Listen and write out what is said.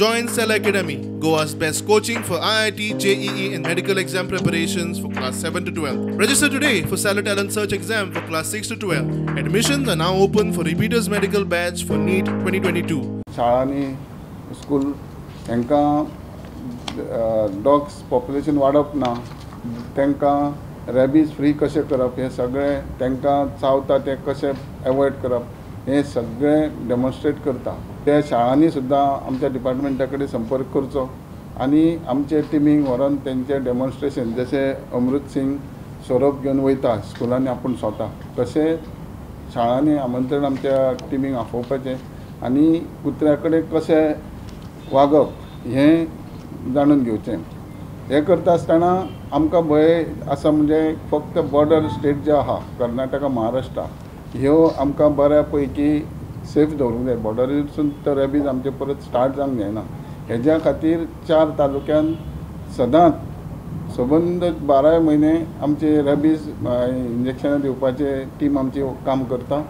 Join Cell Academy, Goa's best coaching for IIT, JEE and medical exam preparations for class 7 to 12. Register today for Cell Talent Search exam for class 6 to 12. Admissions are now open for repeaters medical batch for NEET 2022. शाळांनी school तांकां dogs population वाडप ना, तांकां rabies free कशें करप हे सगळें तांकां चावता ते कशें एवॉयड करप हे सगळें डेमॉन्स्ट्रेट करता. त्या शाळांनी सुद्दां आमच्या डिपार्टमेंटा कडेन संपर्क करचो आनी आमचे टिमीक व्हरोन तेंचे डेमॉन्स्ट्रेशन जशें अमृत सिंग सोरोप घेवन वयता स्कुलांनी आपूण स्वता, तशें शाळांनी आमंत्रण आमच्या टिमीक आपोवपाचें आनी कुत्र्या कडेन कशें वागप हें जाणून घेवचें. हें करता आसतना आमकां भंय आसा म्हणजे फक्त बॉर्डर स्टेट जे आहा कर्नाटका महाराष्ट्रा ह्यो आमकां बऱ्या पैकी सेफ दवरूंक जाय. बॉर्डरीसून तर रॅबीज आमचे परत स्टार्ट जावंक जायना. हेज्या खातीर 4 तालुक्यान सदांच सबंद 12 म्हयने आमचे रॅबीज इंजेक्शनां दिवपाचे टीम आमची काम करता.